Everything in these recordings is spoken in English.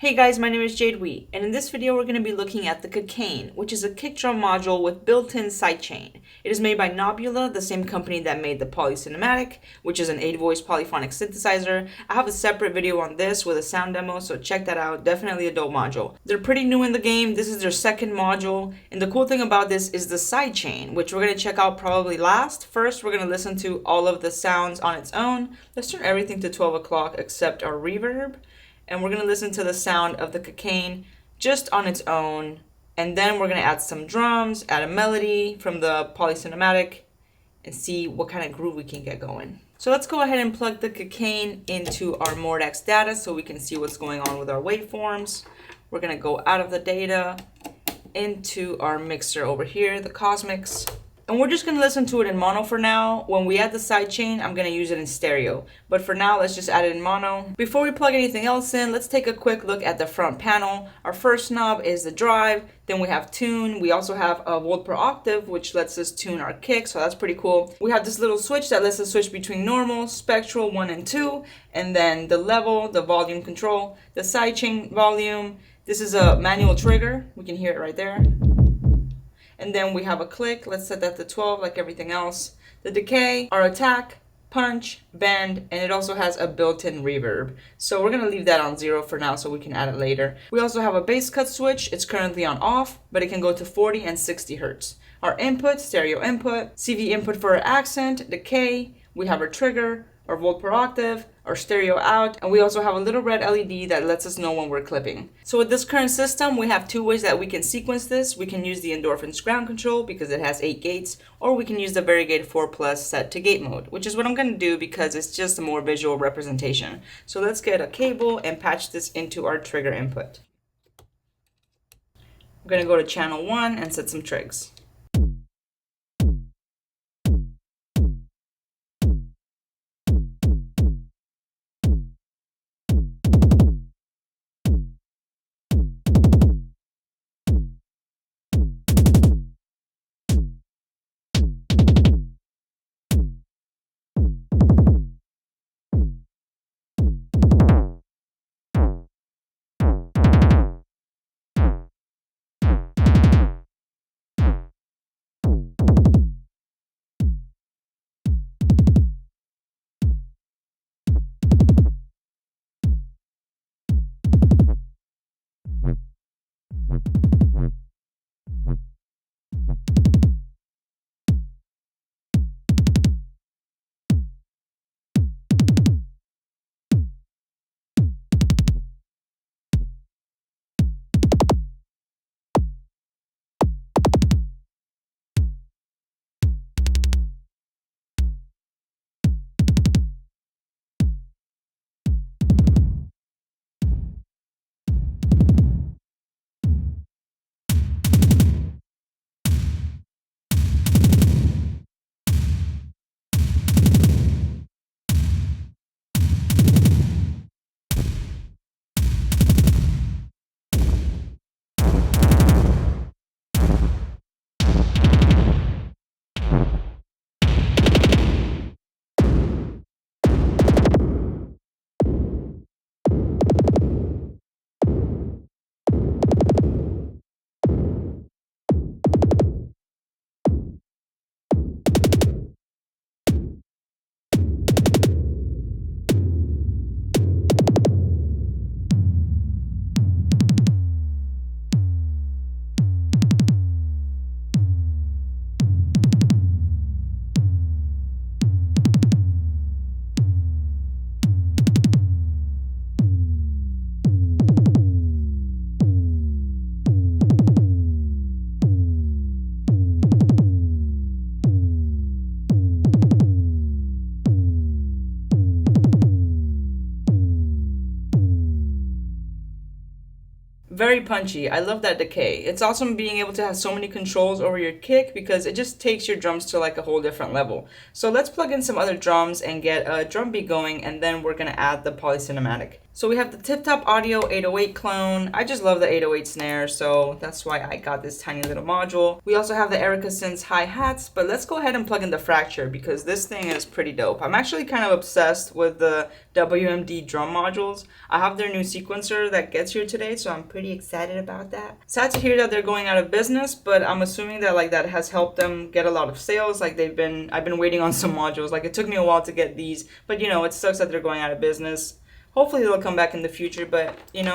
Hey guys, my name is JAde, and in this video we're going to be looking at the KICKAIN, which is a kick drum module with built-in sidechain. It is made by Knobula, the same company that made the Polycinematic, which is an 8-voice polyphonic synthesizer. I have a separate video on this with a sound demo, so check that out. Definitely a dope module. They're pretty new in the game. This is their second module, and the cool thing about this is the sidechain, which we're going to check out probably last. First, we're going to listen to all of the sounds on its own. Let's turn everything to 12 o'clock except our reverb. And we're going to listen to the sound of the KICKAIN just on its own. And then we're going to add some drums, add a melody from the Polycinematic, and see what kind of groove we can get going. So let's go ahead and plug the KICKAIN into our Mordex data so we can see what's going on with our waveforms. We're going to go out of the data into our mixer over here, the Cosmics. And we're just going to listen to it in mono for now. When we add the sidechain, I'm going to use it in stereo. But for now, let's just add it in mono. Before we plug anything else in, let's take a quick look at the front panel. Our first knob is the drive. Then we have tune. We also have a volt per octave, which lets us tune our kick. So that's pretty cool. We have this little switch that lets us switch between normal, spectral 1 and 2. And then the level, the volume control, the sidechain volume. This is a manual trigger. We can hear it right there. And then we have a click. Let's set that to 12 like everything else. The decay, our attack, punch, bend, and it also has a built-in reverb. So we're going to leave that on 0 for now so we can add it later. We also have a bass cut switch. It's currently on off, but it can go to 40 and 60 hertz. Our input, stereo input, CV input for our accent, decay. We have our trigger, our volt per octave, our stereo out, and we also have a little red LED that lets us know when we're clipping. So with this current system, we have two ways that we can sequence this. We can use the Endorphin's ground control because it has 8 gates, or we can use the Varigate 4 Plus set to gate mode, which is what I'm going to do because it's just a more visual representation. So let's get a cable and patch this into our trigger input. I'm going to go to channel 1 and set some trigs. Very punchy. I love that decay. It's awesome being able to have so many controls over your kick because it just takes your drums to like a whole different level. So let's plug in some other drums and get a drum beat going, and then we're going to add the Polycinematic. So we have the Tip Top Audio 808 clone. I just love the 808 snare, so that's why I got this tiny little module. We also have the Erica Synths hi-hats, but let's go ahead and plug in the Fracture because this thing is pretty dope. I'm actually kind of obsessed with the WMD drum modules. I have their new sequencer that gets here today, so I'm pretty excited about that. Sad to hear that they're going out of business, but I'm assuming that like that has helped them get a lot of sales. Like I've been waiting on some modules. Like it took me a while to get these, but you know, it sucks that they're going out of business. Hopefully they'll come back in the future, but you know,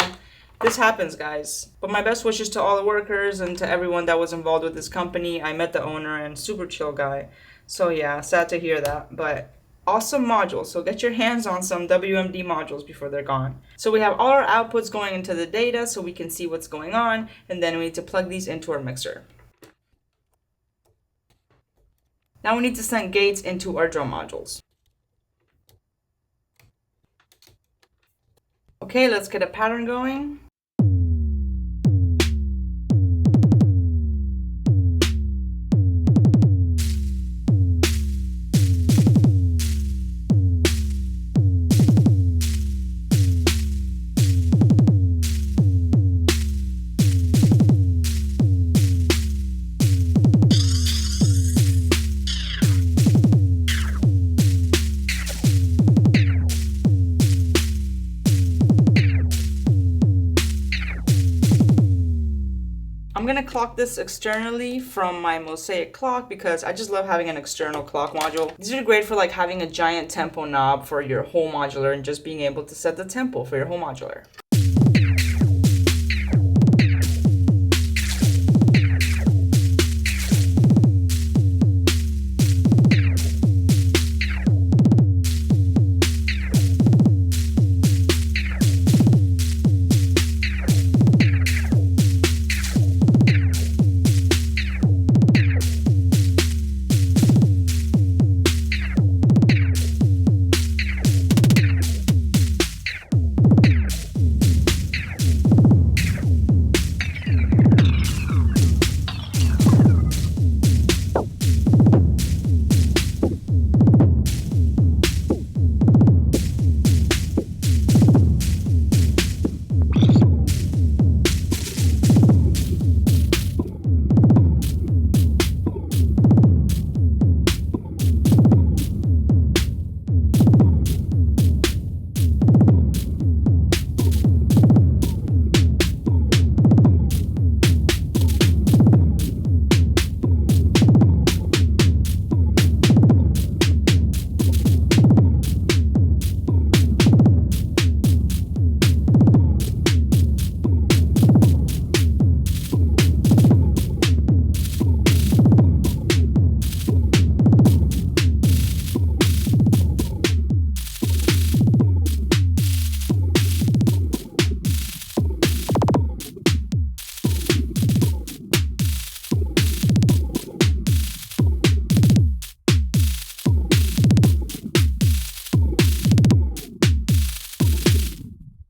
this happens, guys. But my best wishes to all the workers and to everyone that was involved with this company. I met the owner and super chill guy. So yeah, sad to hear that, but awesome modules. So get your hands on some WMD modules before they're gone. So we have all our outputs going into the data so we can see what's going on, and then we need to plug these into our mixer. Now we need to send gates into our drum modules. Okay, let's get a pattern going. I'm gonna clock this externally from my Mosaic clock because I just love having an external clock module. These are great for like having a giant tempo knob for your whole modular and just being able to set the tempo for your whole modular.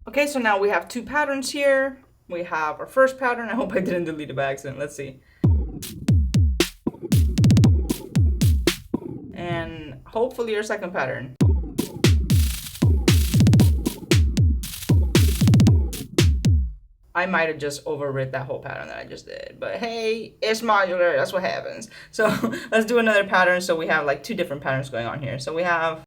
Okay, so now we have two patterns here. We have our first pattern. I hope I didn't delete it by accident. Let's see. And hopefully our second pattern. I might have just overwrit that whole pattern that I just did. But hey, it's modular. That's what happens. So let's do another pattern. So we have like two different patterns going on here. So we have...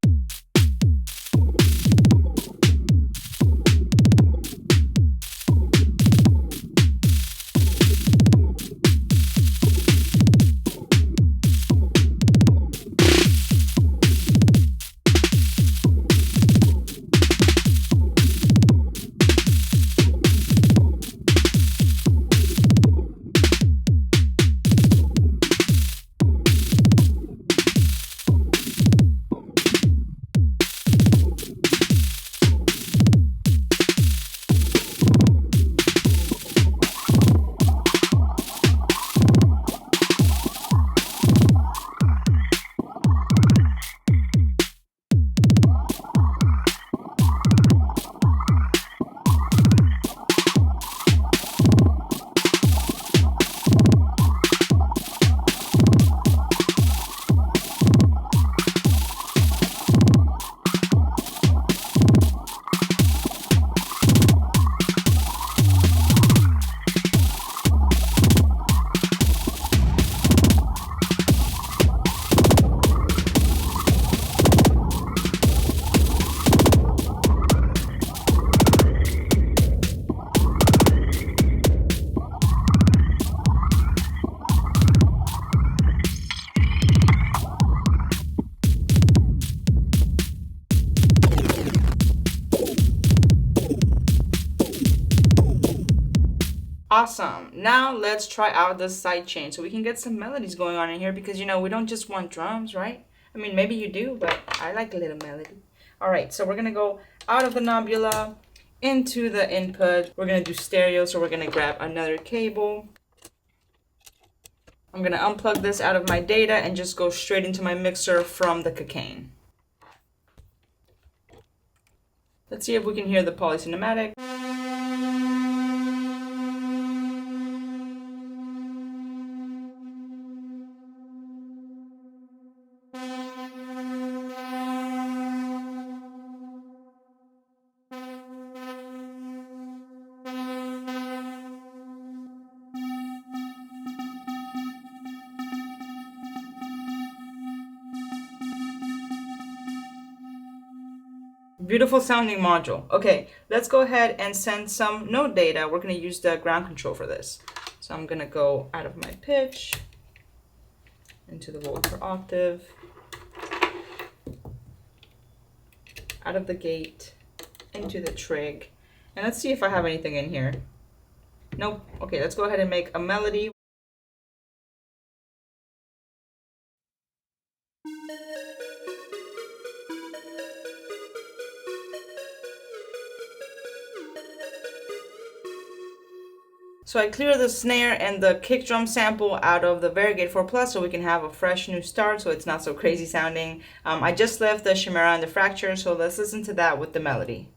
Awesome. Now let's try out the sidechain so we can get some melodies going on in here because, you know, we don't just want drums, right? I mean, maybe you do, but I like a little melody. All right, so we're going to go out of the Knobula into the input. We're going to do stereo, so we're going to grab another cable. I'm going to unplug this out of my data and just go straight into my mixer from the KICKAIN. Let's see if we can hear the polycinematic. Beautiful sounding module. Okay, let's go ahead and send some note data. We're going to use the ground control for this. So I'm going to go out of my pitch, into the volt per octave, out of the gate, into the trig. And let's see if I have anything in here. Nope. Okay, let's go ahead and make a melody. So I clear the snare and the kick drum sample out of the Variegated 4 Plus so we can have a fresh new start so it's not so crazy sounding. I just left the Chimera and the Fracture, so let's listen to that with the melody.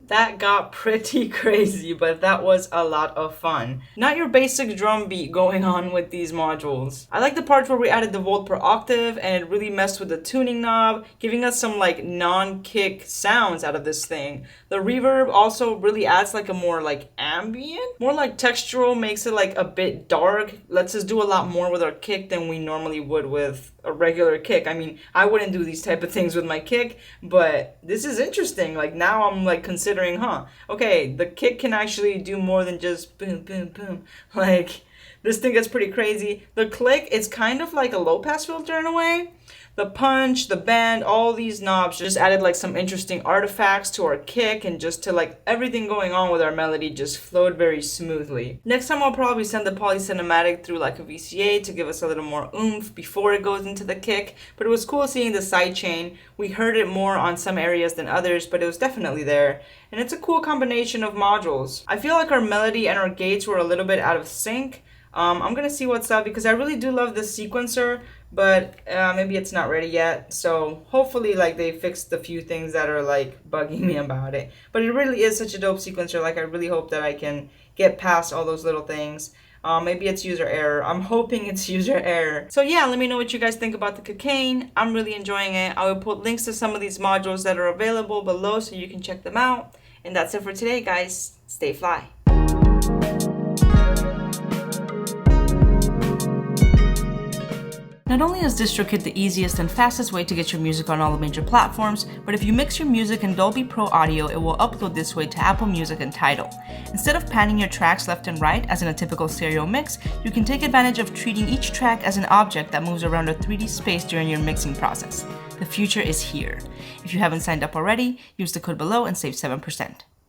That got pretty crazy, but that was a lot of fun. Not your basic drum beat going on with these modules. I like the parts where we added the volt per octave and it really messed with the tuning knob, giving us some like non-kick sounds out of this thing. The reverb also really adds like a more like ambient, more like textural, makes it like a bit dark, lets us do a lot more with our kick than we normally would with a regular kick. I mean, I wouldn't do these type of things with my kick, but this is interesting. Like now I'm like considering, okay, the kick can actually do more than just boom, boom, boom. Like this thing gets pretty crazy. The click, it's kind of like a low pass filter in a way. The punch, the bend, all these knobs just added like some interesting artifacts to our kick, and just to like everything going on with our melody just flowed very smoothly. Next time I'll probably send the polycinematic through like a VCA to give us a little more oomph before it goes into the kick, but it was cool seeing the sidechain. We heard it more on some areas than others, but it was definitely there, and it's a cool combination of modules. I feel like our melody and our gates were a little bit out of sync. I'm gonna see what's up because I really do love this sequencer, but maybe it's not ready yet. So hopefully like they fixed the few things that are like bugging me about it. But it really is such a dope sequencer. Like I really hope that I can get past all those little things. Maybe it's user error. I'm hoping it's user error. So yeah, let me know what you guys think about the KICKAIN. I'm really enjoying it. I will put links to some of these modules that are available below so you can check them out. And that's it for today, guys. Stay fly. Not only is DistroKid the easiest and fastest way to get your music on all the major platforms, but if you mix your music in Dolby Pro Audio, it will upload this way to Apple Music and Tidal. Instead of panning your tracks left and right as in a typical stereo mix, you can take advantage of treating each track as an object that moves around a 3D space during your mixing process. The future is here. If you haven't signed up already, use the code below and save 7%.